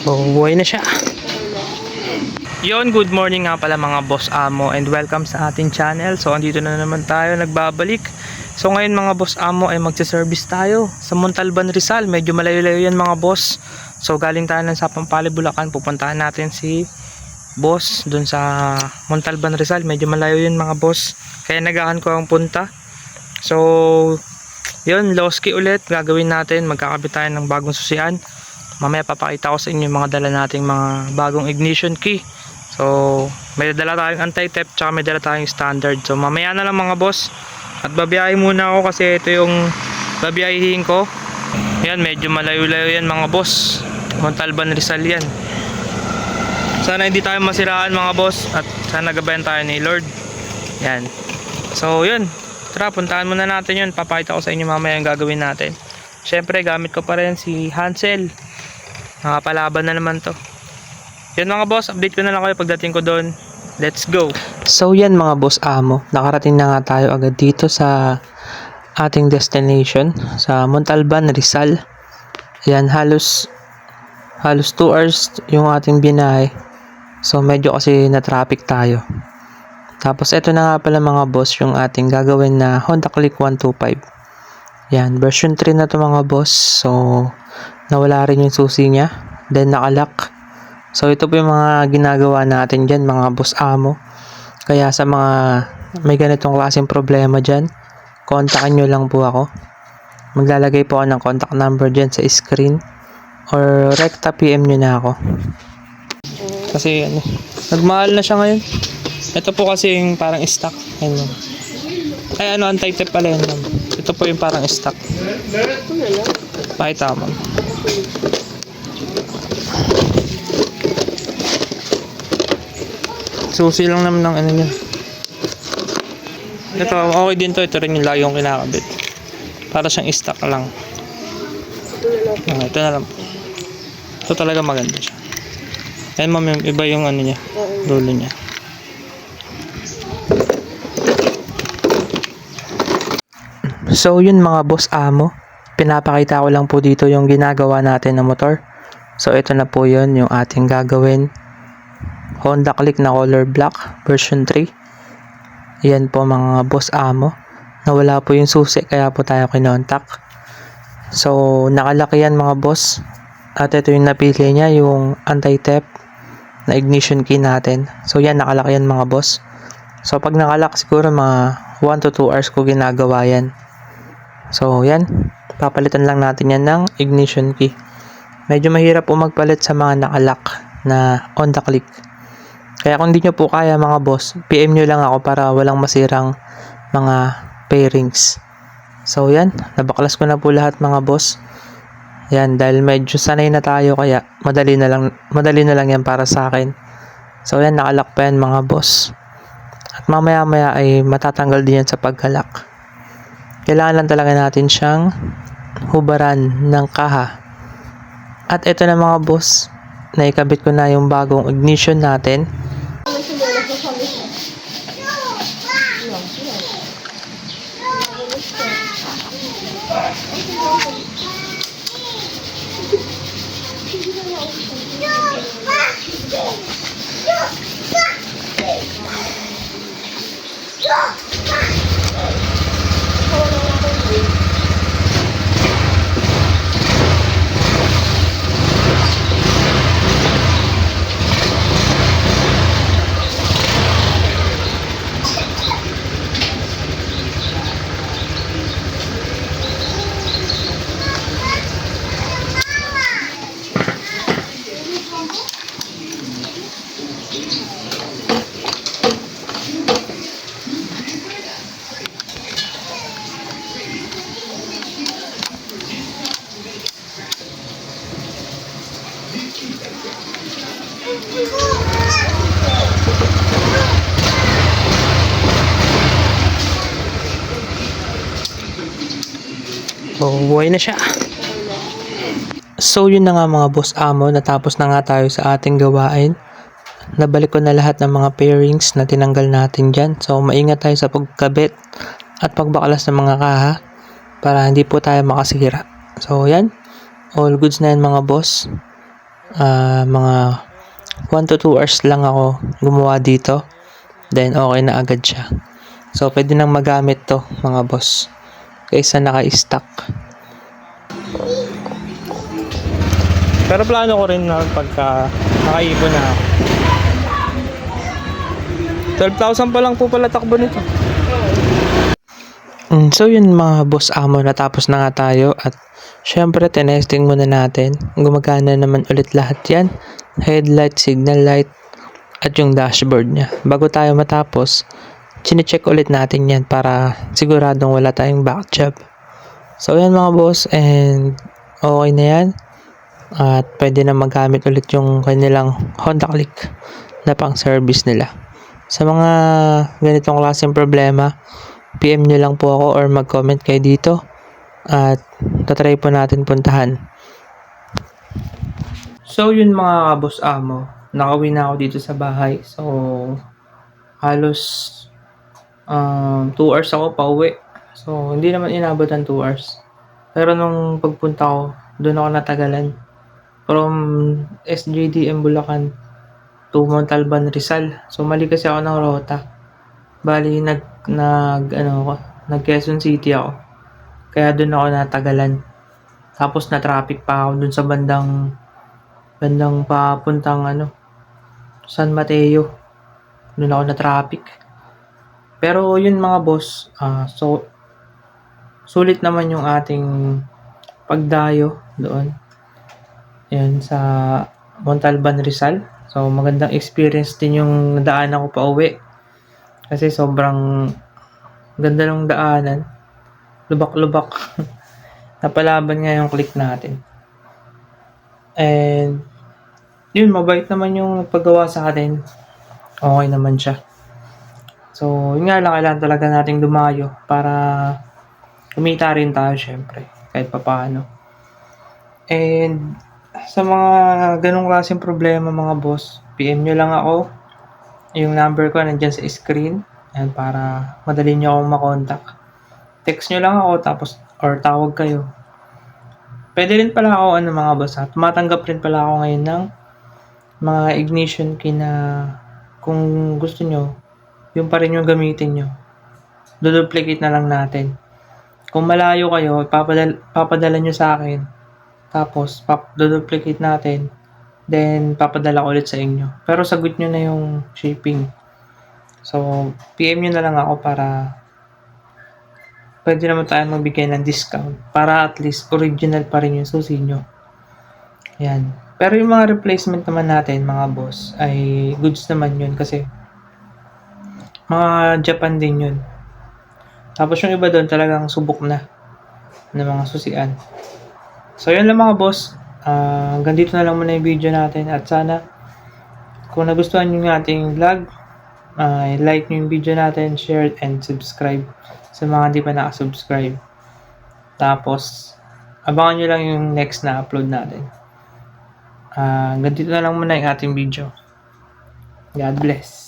So, buhay na siya. Yon, good morning nga pala mga boss amo and welcome sa ating channel. So, andito na naman tayo, nagbabalik. So, ngayon mga boss amo ay magsa-service tayo sa Montalban, Rizal. Medyo malayo-layo yan mga boss. So, galing tayo ng Sapampali, Bulacan. Pupuntahan natin si boss dun sa Montalban, Rizal. Medyo malayo yun mga boss. Kaya nagahan ko ang punta. So, yun, Lowski ulit. Gagawin natin. Magkakabit tayo ng bagong susian. Mamaya papakita ko sa inyo yung mga dala nating mga bagong ignition key. So may dala tayong anti-theft tsaka may dala tayong standard. So mamaya na lang mga boss. At babiyahe muna ako kasi ito yung babiyahihin ko. Yan, medyo malayo-layo yan mga boss. Montalban, Rizal yan. Sana hindi tayo masiraan mga boss. At sana gabayan tayo ni Lord. Yan. So yun, tara puntahan muna natin yun. Papakita ko sa inyo mamaya yung gagawin natin. Syempre gamit ko pa rin si Hansel. Nakapalaban na naman to. Yan mga boss, update ko na lang kayo pagdating ko doon. Let's go. So yan mga boss amo, nakarating na nga tayo agad dito sa ating destination sa Montalban, Rizal. Yan, halos 2 hours yung ating binahe. So medyo kasi na traffic tayo. Tapos ito na nga pala mga boss yung ating gagawin na Honda Click 125. Yan, version 3 na to mga boss. So nawala rin yung susi niya, then nakalock. So ito po yung mga ginagawa natin dyan mga boss amo. Kaya sa mga may ganitong klaseng problema dyan, kontakin nyo lang po ako. Maglalagay po ako ng contact number dyan sa screen, or rekta PM nyo na ako. Kasi ano, nagmahal na siya ngayon. Ito po kasi yung parang stock. Ayun, ay ano, anti-theft pala yun. Ito po yung parang stock. Pakita mo. Susi lang naman ng ano niya. Ito, okay din to. Ito rin yung layong kinakabit. Para siyang stock lang. Ito na lang. Ito talaga maganda siya. Ayan ma'am, iba yung ano niya. Dulo niya. So yun mga boss amo, pinapakita ko lang po dito yung ginagawa natin na motor. So ito na po yun yung ating gagawin. Honda Click na color black version 3. Yan po mga boss amo. Nawala po yung susi kaya po tayo kinontak. So nakalaki yan mga boss. At ito yung napili niya, yung anti-theft na ignition key natin. So yan, nakalaki yan mga boss. So pag nakalak siguro mga 1 to 2 hours ko ginagawa yan. So yan, papalitan lang natin yan ng ignition key. Medyo mahirap po magpalit sa mga nakalock na Honda Click. Kaya kung hindi nyo po kaya mga boss, PM nyo lang ako para walang masirang mga pairings. So yan, nabaklas ko na po lahat mga boss. Yan, dahil medyo sanay na tayo kaya madali na lang yan para sa akin. So yan, nakalock pa yan mga boss. At mamaya ay matatanggal din yan sa pagkalak. Kailangan lang talaga natin siyang hubaran ng kaha. At ito na mga boss, naikabit ko na yung bagong ignition natin. So, buhay na siya. So, yun na nga mga boss amo. Natapos na nga tayo sa ating gawain. nabalik ko na lahat ng mga pairings na tinanggal natin dyan. So, maingat tayo sa pagkabit at pagbaklas ng mga kaha para hindi po tayo makasira. So, yan. All goods na yan mga boss. Mga 1 to 2 hours lang ako gumawa dito. Then, okay na agad siya. So, pwede nang magamit to mga boss. Kaysa naka-stock. Pero plano ko rin na pagka nakaipon na ako. 12,000 pa lang po pala takbo nito. So yun mga boss amo, natapos na nga tayo at syempre tinesting muna natin. Gumagana naman ulit lahat yan. Headlight, signal light at yung dashboard niya. Bago tayo matapos, chinecheck ulit natin yan para siguradong wala tayong back job. So yan mga boss, and okay na yan. At pwede na magamit ulit yung kanilang Honda Click na pang service nila. Sa mga ganitong klaseng problema, PM nyo lang po ako or mag-comment kayo dito at tatry po natin puntahan. So yun mga boss amo, nakauwi na ako dito sa bahay. So halos 2 hours ako pa uwi. So hindi naman inabot ng 2 hours. Pero nung pagpunta ko, doon ako natagalan. From SJDM Bulacan to Montalban Rizal. So mali kasi ako ng rota. Bali nag Quezon City ako. Kaya doon ako natagalan. Tapos na traffic pa ako doon sa bandang papuntang San Mateo. Doon ako na traffic. Pero yun mga boss, so sulit naman yung ating pagdayo doon. Yan sa Montalban Rizal. So magandang experience din yung nadaanan ko pa uwi. Kasi sobrang ganda ng daanan. Lubak-lubak. Napalaban nga yung click natin. And yun, mabait naman yung nagpagawa sa atin. Okay naman siya. So yun nga lang, kailangan talaga nating dumayo para kumita rin tayo syempre. Kahit papaano. And sa mga ganong klaseng problema mga boss, PM nyo lang ako. Yung number ko nandyan sa screen. Ayan, para madali nyo akong makontak. Text nyo lang ako tapos or tawag kayo. Pwede rin pala ako mga boss ha. Tumatanggap rin pala ako ngayon ng mga ignition key na kung gusto nyo, yung pa rin yung gamitin nyo. Duduplicate na lang natin. Kung malayo kayo, papadala nyo sa akin. Tapos, duduplicate natin. Then, papadala ko ulit sa inyo. Pero sagot nyo na yung shipping. So, PM nyo na lang ako para pwede naman tayo magbigay ng discount. Para at least original pa rin yung susi nyo. Yan. Pero yung mga replacement naman natin, mga boss, ay goods naman yun kasi mga Japan din yun. Tapos yung iba doon talagang subok na ng mga susian. So yun lang mga boss. Hanggang dito na lang muna yung video natin. At sana kung nagustuhan nyo yung ating vlog, like nyo yung video natin, share and subscribe sa mga hindi pa nakasubscribe. Tapos abangan nyo lang yung next na upload natin. Hanggang dito na lang muna yung ating video. God bless.